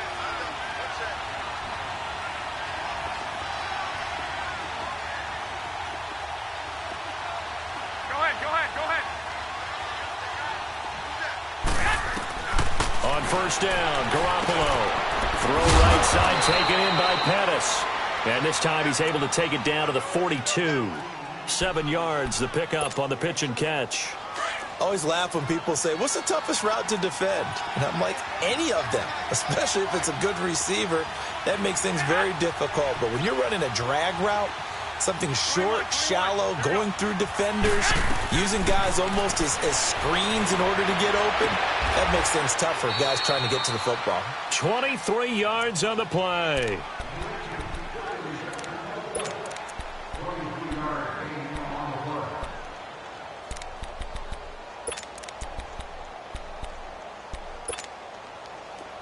On 1st down, Garoppolo. Throw right side taken in by Pettis. And this time he's able to take it down to the 42. 7 yards, the pickup on the pitch and catch. Always laugh when people say, what's the toughest route to defend? And I'm like, any of them, especially if it's a good receiver. That makes things very difficult. But when you're running a drag route, something short, shallow, going through defenders, using guys almost as screens in order to get open, that makes things tough for guys trying to get to the football. 23 yards on the play.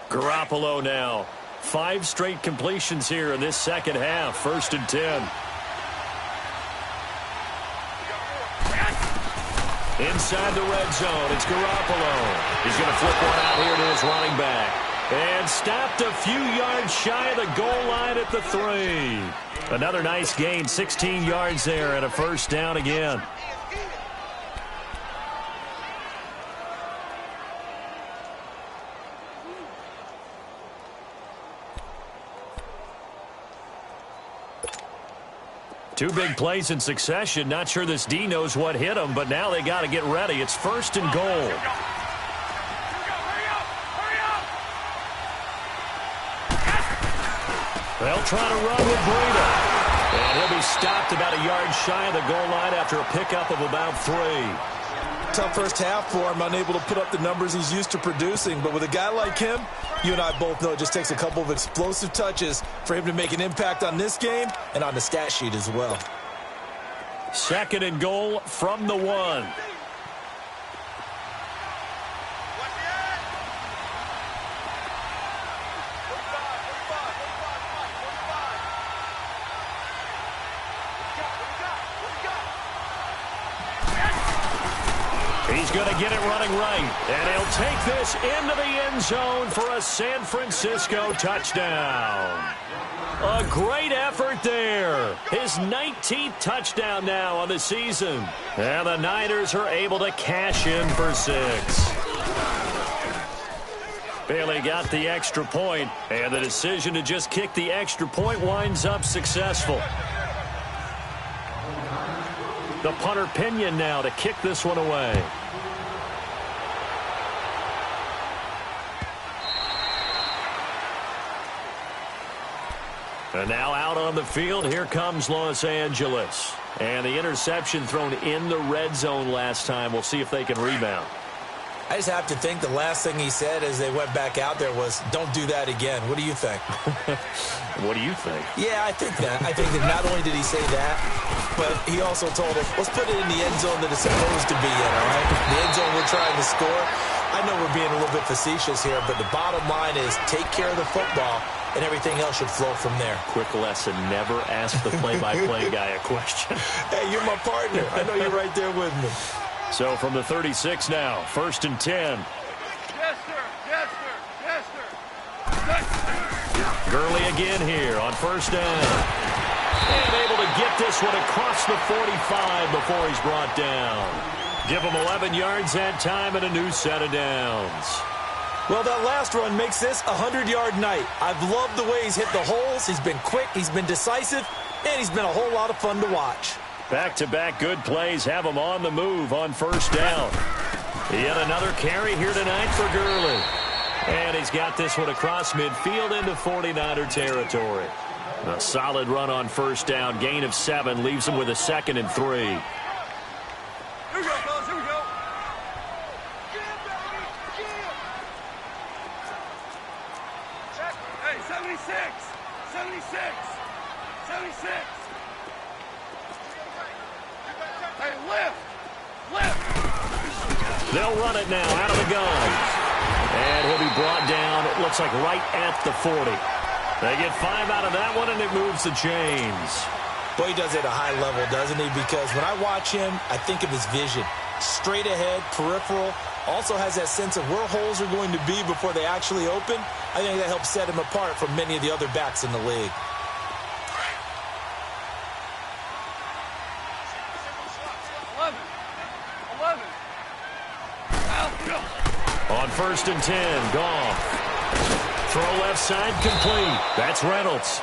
Garoppolo now. 5 straight completions here in this second half. 1st and 10. Inside the red zone, it's Garoppolo. He's going to flip one out here to his running back. And stopped a few yards shy of the goal line at the 3. Another nice gain, 16 yards there and a 1st down again. Two big plays in succession. Not sure this D knows what hit him, but now they got to get ready. It's 1st and goal. They'll try to run with Breida. And he'll be stopped about a yard shy of the goal line after a pickup of about 3. Tough first half for him, unable to put up the numbers he's used to producing. But with a guy like him, you and I both know it just takes a couple of explosive touches for him to make an impact on this game and on the stat sheet as well. 2nd and goal from the 1. He's going to get it running right, and he'll take this into the end zone for a San Francisco touchdown. A great effort there. His 19th touchdown now on the season. And the Niners are able to cash in for 6. Bailey got the extra point, and the decision to just kick the extra point winds up successful. The punter Pinion now to kick this one away. And now out on the field, here comes Los Angeles. And the interception thrown in the red zone last time. We'll see if they can rebound. I just have to think the last thing he said as they went back out there was, don't do that again. What do you think? What do you think? Yeah, I think that. I think that not only did he say that, but he also told us, let's put it in the end zone that it's supposed to be in, all right? The end zone we're trying to score. I know we're being a little bit facetious here, but the bottom line is take care of the football, and everything else should flow from there. Quick lesson, never ask the play-by-play guy a question. Hey, you're my partner. I know you're right there with me. So from the 36 now, 1st and 10. Yes, sir. Yes, sir. Yes, sir. Yes, sir. Gurley again here on 1st down. And able to get this one across the 45 before he's brought down. Give him 11 yards that time and a new set of downs. Well, that last run makes this a 100-yard night. I've loved the way he's hit the holes. He's been quick, he's been decisive, and he's been a whole lot of fun to watch. Back-to-back good plays have him on the move on 1st down. Yet another carry here tonight for Gurley. And he's got this one across midfield into 49er territory. A solid run on 1st down. Gain of 7 leaves him with a 2nd and 3. Here we go, fellas. Here we go. Hey, 76. 76. 76. Hey, lift! Lift! They'll run it now out of the gun. And he'll be brought down, it looks like right at the 40. They get 5 out of that one, and it moves the chains. Boy, he does it at a high level, doesn't he? Because when I watch him, I think of his vision. Straight ahead, peripheral, also has that sense of where holes are going to be before they actually open. I think that helps set him apart from many of the other backs in the league. On 1st and 10, Goff. Throw left side complete. That's Reynolds.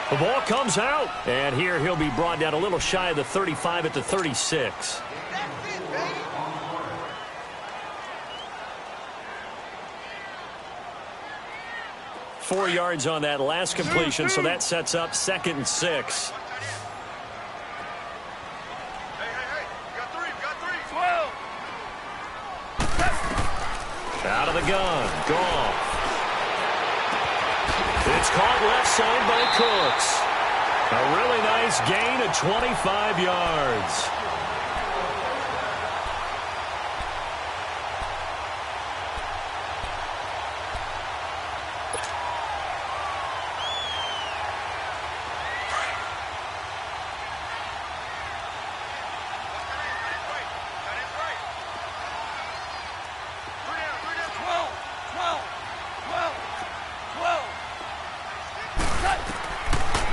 The ball comes out. And here he'll be brought down a little shy of the 35 at the 36. Four yards on that last completion, so that sets up 2nd and 6. Out of the gun, Goff. It's caught left side by Cooks. A really nice gain of 25 yards.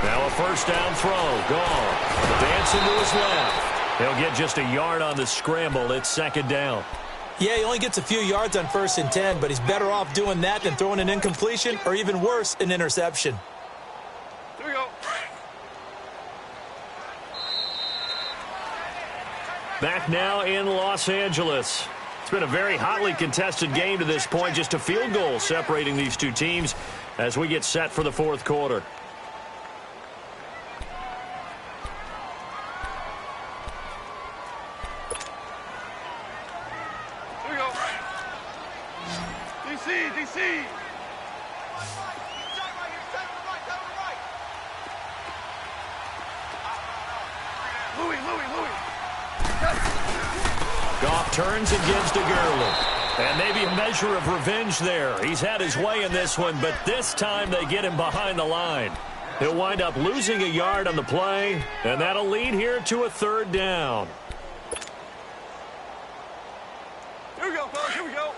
Now a 1st down throw. Goff dancing to his left. He'll get just a yard on the scramble. It's 2nd down. Yeah, he only gets a few yards on 1st and 10, but he's better off doing that than throwing an incompletion or even worse, an interception. Here we go. Back now in Los Angeles. It's been a very hotly contested game to this point. Just a field goal separating these two teams as we get set for the 4th quarter. DC! Louis! Goff turns and gives to Gurley. And maybe a measure of revenge there. He's had his way in this one, but this time they get him behind the line. He'll wind up losing a yard on the play, and that'll lead here to a 3rd down. Here we go, fellas. Here we go.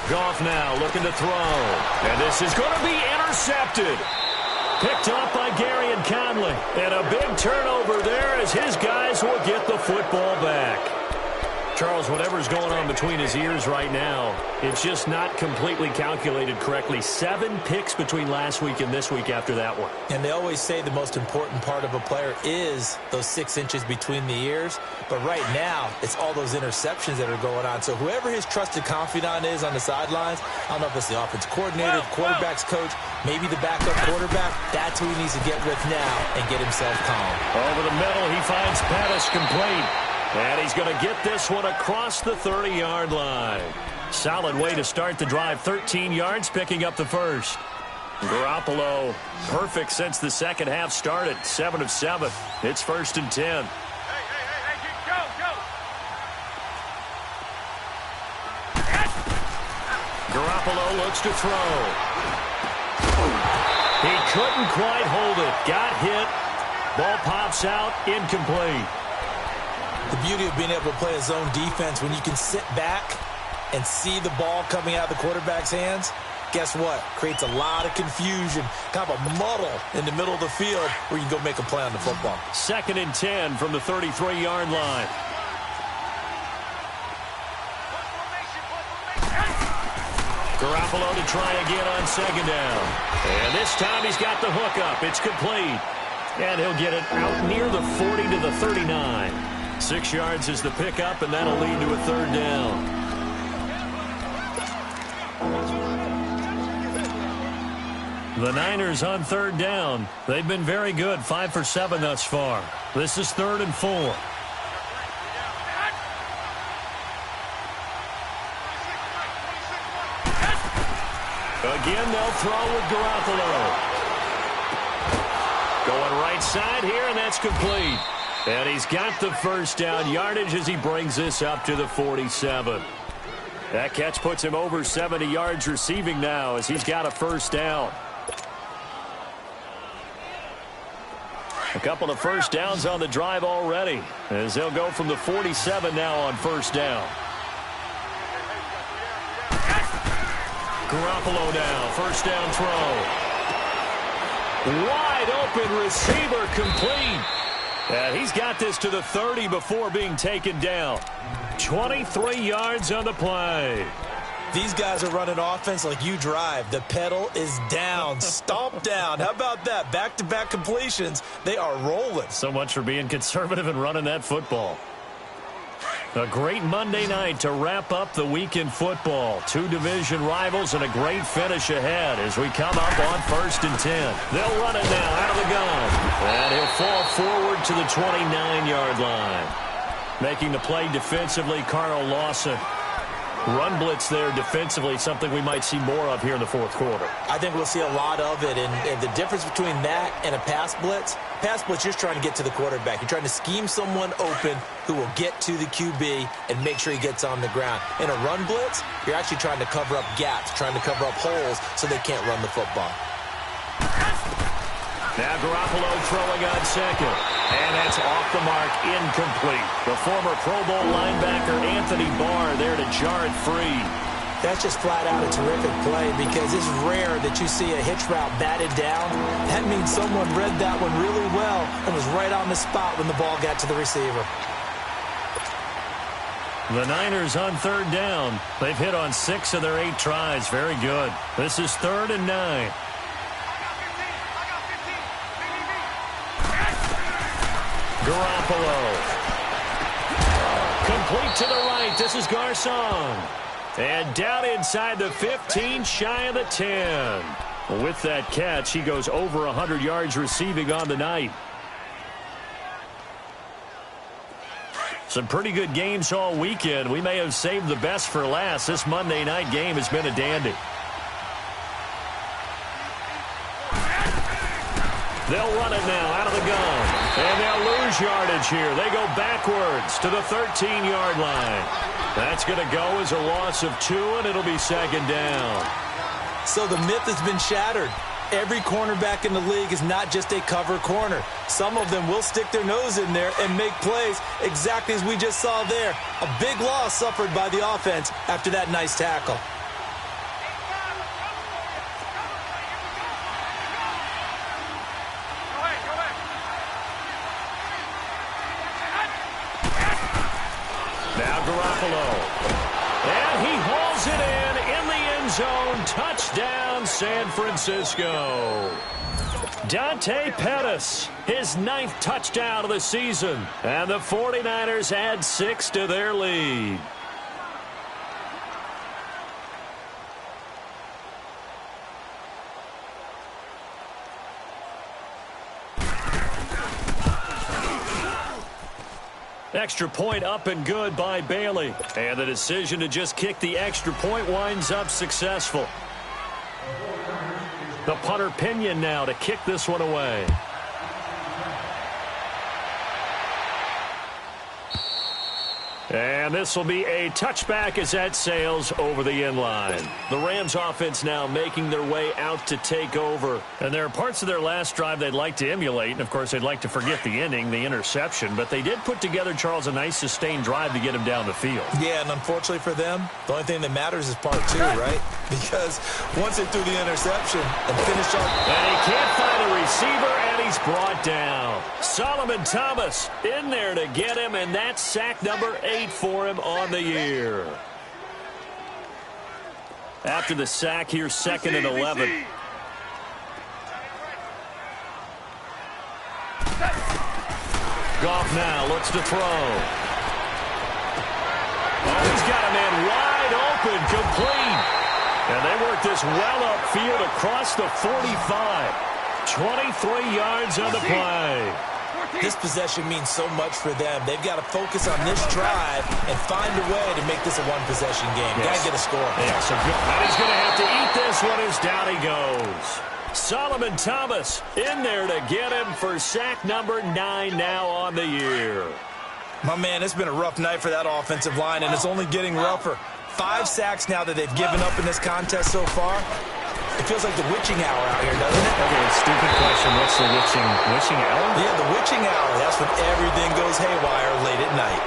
Goff now looking to throw. And this is going to be intercepted. Picked off by Gary and Conley. And a big turnover there as his guys will get the football back. Charles, whatever's going on between his ears right now, it's just not completely calculated correctly. 7 picks between last week and this week after that one. And they always say the most important part of a player is those 6 inches between the ears. But right now, it's all those interceptions that are going on. So whoever his trusted confidant is on the sidelines, I don't know if it's the offense coordinator, the quarterback's coach, maybe the backup quarterback, that's who he needs to get with now and get himself calm. Over the middle, he finds Pettis complete. And he's going to get this one across the 30-yard line. Solid way to start the drive. 13 yards, picking up the first. Garoppolo, perfect since the second half started. 7 of 7. It's 1st and 10. Go. Garoppolo looks to throw. He couldn't quite hold it. Got hit. Ball pops out, incomplete. The beauty of being able to play a zone defense when you can sit back and see the ball coming out of the quarterback's hands, guess what? Creates a lot of confusion, kind of a muddle in the middle of the field where you can go make a play on the football. 2nd and 10 from the 33-yard line. Garoppolo to try again on 2nd down. And this time he's got the hook up. It's complete. And he'll get it out near the 40 to the 39. 6 yards is the pickup, and that'll lead to a 3rd down. The Niners on 3rd down. They've been very good, 5 for 7 thus far. This is 3rd and 4. Again, they'll throw with Garoppolo. Going right side here, and that's complete. And he's got the first down yardage as he brings this up to the 47. That catch puts him over 70 yards receiving now as he's got a first down. A couple of first downs on the drive already as they'll go from the 47 now on first down. Garoppolo now, first down throw. Wide open receiver complete. And he's got this to the 30 before being taken down. 23 yards on the play. These guys are running offense like you drive. The pedal is down, stomp down. How about that? Back-to-back completions. They are rolling. So much for being conservative and running that football. A great Monday night to wrap up the week in football. 2 division rivals and a great finish ahead as we come up on 1st and 10. They'll run it now out of the gun. And he'll fall forward to the 29-yard line. Making the play defensively, Carl Lawson. Run blitz there defensively, something we might see more of here in the 4th quarter. I think we'll see a lot of it, and the difference between that and a pass blitz, you're trying to get to the quarterback. You're trying to scheme someone open who will get to the QB and make sure he gets on the ground. In a run blitz, you're actually trying to cover up gaps, trying to cover up holes so they can't run the football. Now Garoppolo throwing on 2nd. And that's off the mark, incomplete. The former Pro Bowl linebacker Anthony Barr there to jar it free. That's just flat out a terrific play because it's rare that you see a hitch route batted down. That means someone read that one really well and was right on the spot when the ball got to the receiver. The Niners on 3rd down. They've hit on 6 of their 8 tries. Very good. This is 3rd and 9. Garoppolo. Complete to the right. This is Garcon. And down inside the 15, shy of the 10. With that catch, he goes over 100 yards receiving on the night. Some pretty good games all weekend. We may have saved the best for last. This Monday night game has been a dandy. They'll run it now out of the gun. And they'll lose yardage here. They go backwards to the 13-yard line. That's going to go as a loss of 2, and it'll be 2nd down. So the myth has been shattered. Every cornerback in the league is not just a cover corner. Some of them will stick their nose in there and make plays exactly as we just saw there. A big loss suffered by the offense after that nice tackle. Now Garoppolo Garoppolo. And he hauls it in the end zone. Touchdown, San Francisco. Dante Pettis, his 9th touchdown of the season. And the 49ers add 6 to their lead. Extra point up and good by Bailey. And the decision to just kick the extra point winds up successful. The punter Pinion now to kick this one away. And this will be a touchback as that sails over the end line. The Rams offense now making their way out to take over. And there are parts of their last drive they'd like to emulate. And, of course, they'd like to forget the ending, the interception. But they did put together, Charles, a nice sustained drive to get him down the field. Yeah, and unfortunately for them, the only thing that matters is part 2, right? Because once they threw the interception and finished off... And he can't find a receiver, and he's brought down. Solomon Thomas in there to get him, and that's sack number 8 for him on the year. After the sack here, 2nd and 11. Goff now looks to throw. Oh, he's got a man wide open, complete. And they work this well upfield across the 45. 23 yards on the play. This possession means so much for them. They've got to focus on this drive and find a way to make this a one-possession game. Yes. Got to get a score. Yeah, so good. And he's going to have to eat this one as down he goes. Solomon Thomas in there to get him for sack number 9 now on the year. My man, it's been a rough night for that offensive line, and it's only getting rougher. 5 sacks now that they've given up in this contest so far. It feels like the witching hour out here, doesn't it? Okay, stupid question. What's the witching hour? Yeah, the witching hour. That's when everything goes haywire late at night.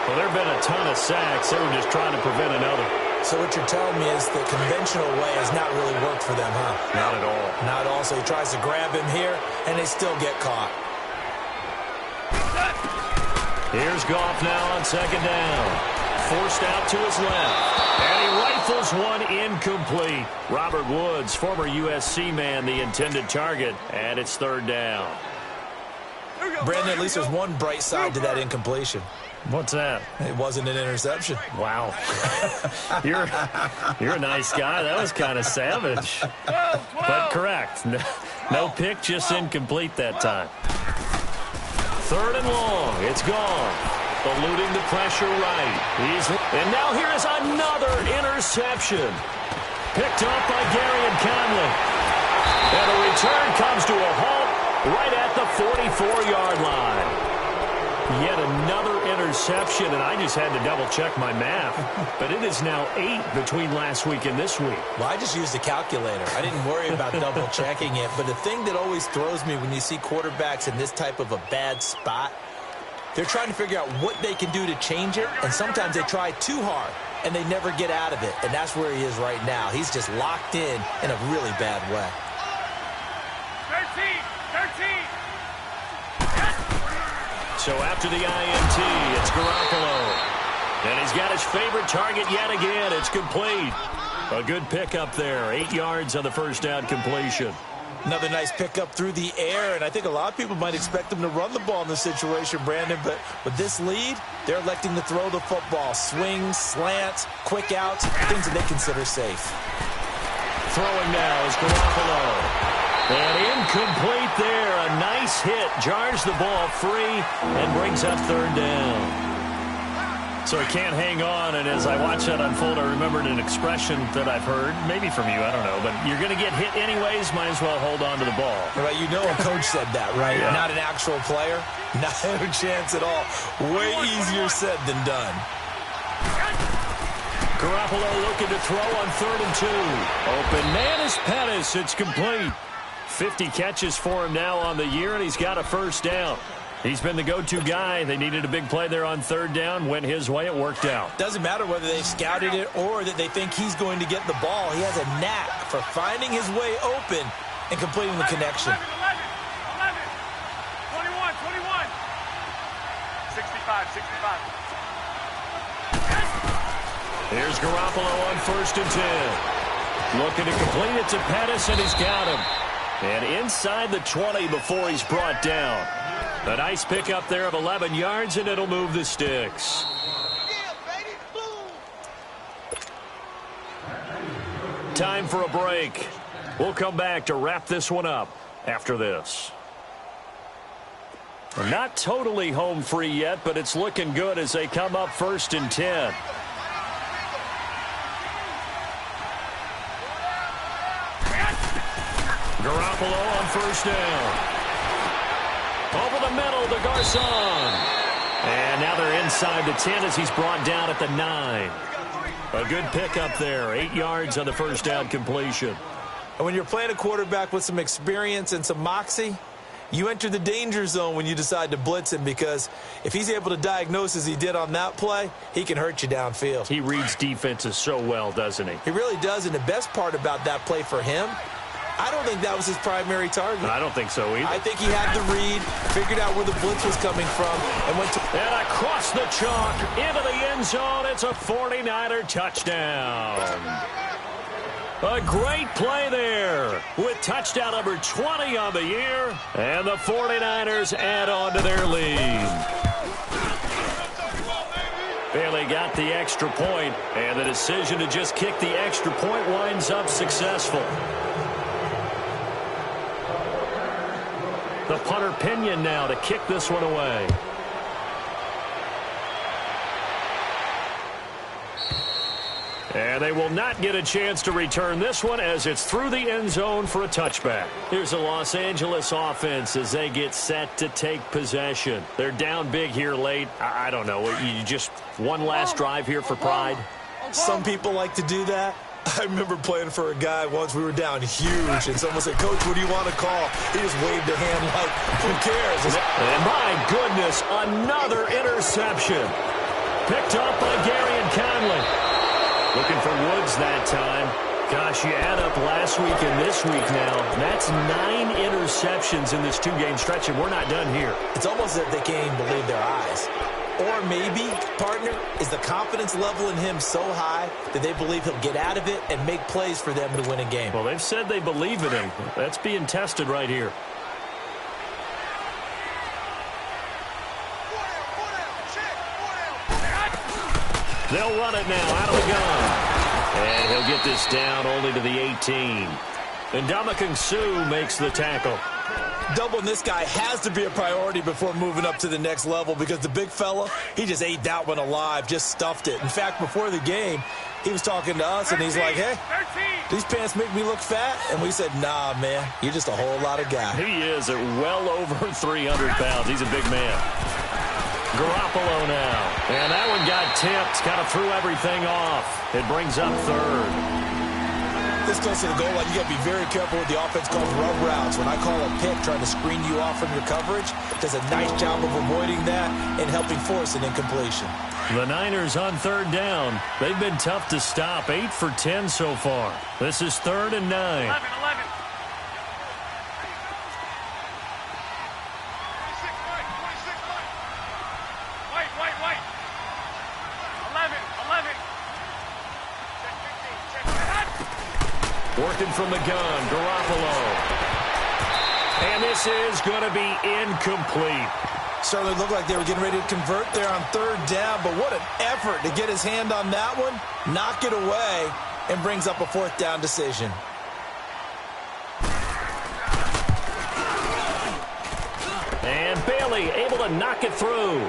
Well, there have been a ton of sacks. They were just trying to prevent another. So what you're telling me is the conventional way has not really worked for them, huh? Not at all. Not at all. So he tries to grab him here, and they still get caught. Here's Goff now on 2nd down. Forced out to his left. And he rifles one incomplete. Robert Woods, former USC man, the intended target. And it's 3rd down. Brandon, at least there's one bright side to that incompletion. What's that? It wasn't an interception. Wow. You're a nice guy. That was kind of savage. But correct. No pick, just incomplete that time. 3rd and long. It's gone. Eluding the pressure right. And now here is another interception. Picked up by Gary and Conley. And the return comes to a halt right at the 44-yard line. Yet another interception, and I just had to double-check my math. But it is now 8 between last week and this week. Well, I just used a calculator. I didn't worry about double-checking it. But the thing that always throws me when you see quarterbacks in this type of a bad spot, they're trying to figure out what they can do to change it, and sometimes they try too hard, and they never get out of it. And that's where he is right now. He's just locked in a really bad way. 13. So after the INT, it's Garoppolo. And he's got his favorite target yet again. It's complete. A good pickup there. 8 yards on the first down completion. Another nice pickup through the air, and I think a lot of people might expect them to run the ball in this situation, Brandon, but with this lead, they're electing to throw the football. Swings, slants, quick outs, things that they consider safe. Throwing now is Garoppolo. And incomplete there. A nice hit. Jars the ball free and brings up 3rd down. So he can't hang on, and as I watch that unfold, I remembered an expression that I've heard, maybe from you, I don't know, but you're going to get hit anyways, might as well hold on to the ball. Right, you know a coach said that, right? Yeah. Not an actual player. No chance at all. Way easier said than done. Garoppolo looking to throw on 3rd and 2. Open man is Pettis. It's complete. 50 catches for him now on the year, and he's got a first down. He's been the go-to guy. They needed a big play there on 3rd down. Went his way. It worked out. Doesn't matter whether they've scouted it or that they think he's going to get the ball. He has a knack for finding his way open and completing the connection. 11, 21. 65. Here's Garoppolo on 1st and 10. Looking to complete it to Pettis, and he's got him. And inside the 20 before he's brought down. A nice pickup there of 11 yards, and it'll move the sticks. Time for a break. We'll come back to wrap this one up after this. We're not totally home free yet, but it's looking good as they come up 1st and 10. Garoppolo on 1st down. Over the middle to Garcon. And now they're inside the 10 as he's brought down at the 9. A good pickup there. 8 yards on the 1st down completion. And when you're playing a quarterback with some experience and some moxie, you enter the danger zone when you decide to blitz him, because if he's able to diagnose as he did on that play, he can hurt you downfield. He reads defenses so well, doesn't he? He really does, and the best part about that play for him, I don't think that was his primary target. I don't think so either. I think he had the read, figured out where the blitz was coming from, and went to... And across the chalk, into the end zone, it's a 49er touchdown. A great play there with touchdown number 20 on the year, and the 49ers add on to their lead. Bailey got the extra point, and the decision to just kick the extra point winds up successful. The punter Pinion now to kick this one away. And they will not get a chance to return this one as it's through the end zone for a touchback. Here's the Los Angeles offense as they get set to take possession. They're down big here late. I don't know. You just one last drive here for pride? Some people like to do that. I remember playing for a guy once. We were down huge, and someone said, "Coach, what do you want to call?" He just waved a hand like, who cares? And my goodness, another interception. Picked up by Gary and Conley. Looking for Woods that time. Gosh, you add up last week and this week now. That's 9 interceptions in this 2-game stretch, and we're not done here. It's almost as if they can't even believe their eyes. Or maybe, partner, is the confidence level in him so high that they believe he'll get out of it and make plays for them to win a game. Well, they've said they believe in him. That's being tested right here. They'll run it now out of the gun. And he'll get this down only to the 18. And Ndamukong Suh makes the tackle. Doubling this guy has to be a priority before moving up to the next level, because the big fella, he just ate that one alive, just stuffed it. In fact, before the game, he was talking to us, and he's like, "Hey, these pants make me look fat." And we said, "Nah, man, you're just a whole lot of guy." He is at well over 300 pounds. He's a big man. Garoppolo now. And that one got tipped. Kind of threw everything off. It brings up 3rd. This close to the goal line, you got to be very careful with the offense called rub routes. When I call a pick trying to screen you off from your coverage, does a nice job of avoiding that and helping force an incompletion. The Niners on 3rd down. They've been tough to stop. 8 for 10 so far. This is 3rd and 9. 11. Working from the gun, Garoppolo. And this is going to be incomplete. Certainly looked like they were getting ready to convert there on 3rd down, but what an effort to get his hand on that one, knock it away, and brings up a 4th down decision. And Bailey able to knock it through.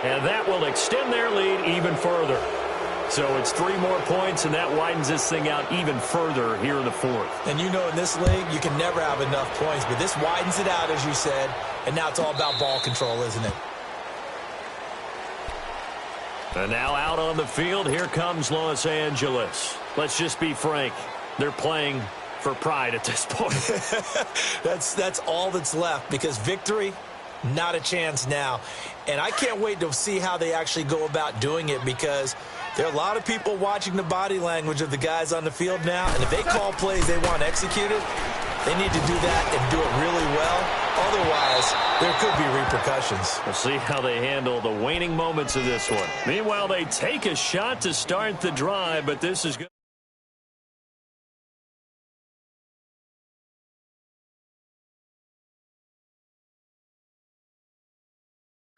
And that will extend their lead even further. So it's 3 more points, and that widens this thing out even further here in the 4th. And you know in this league, you can never have enough points, but this widens it out, as you said, and now it's all about ball control, isn't it? And now out on the field, here comes Los Angeles. Let's just be frank. They're playing for pride at this point. That's all that's left, because victory, not a chance now. And I can't wait to see how they actually go about doing it, because there are a lot of people watching the body language of the guys on the field now, and if they call plays they want executed, they need to do that and do it really well. Otherwise, there could be repercussions. We'll see how they handle the waning moments of this one. Meanwhile, they take a shot to start the drive, but this is good.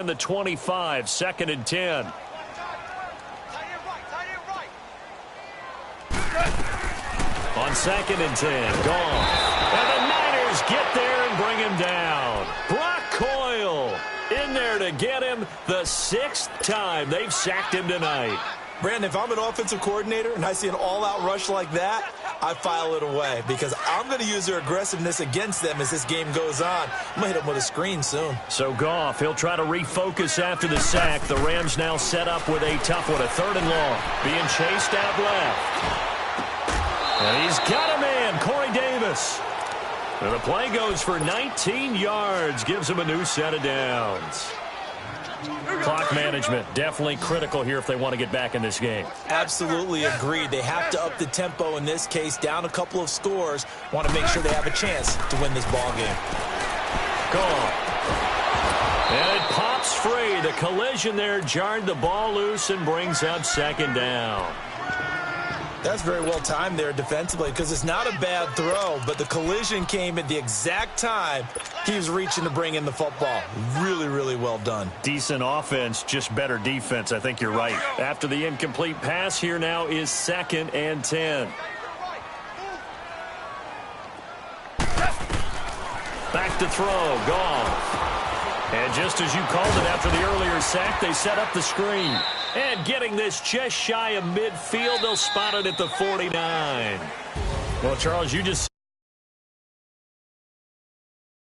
In the 25, 2nd and 10. On 2nd and 10, gone. And the Niners get there and bring him down. Brock Coyle in there to get him the 6th time they've sacked him tonight. Brandon, if I'm an offensive coordinator and I see an all-out rush like that, I file it away because I'm going to use their aggressiveness against them as this game goes on. I'm going to hit them with a screen soon. So Goff, he'll try to refocus after the sack. The Rams now set up with a tough one, a 3rd and long. Being chased out left. And he's got a man, Corey Davis. And the play goes for 19 yards, gives him a new set of downs. Clock management definitely critical here if they want to get back in this game. Absolutely agreed. They have to up the tempo in this case, down a couple of scores. Want to make sure they have a chance to win this ball game. Gone. And it pops free. The collision there jarred the ball loose and brings up 2nd down. That's very well timed there defensively because it's not a bad throw, but the collision came at the exact time he was reaching to bring in the football. Really, really well done. Decent offense, just better defense. I think you're right. After the incomplete pass, here now is 2nd and 10. Back to throw, Goff. And just as you called it after the earlier sack, they set up the screen. And getting this just shy of midfield, they'll spot it at the 49. Well, Charles, you just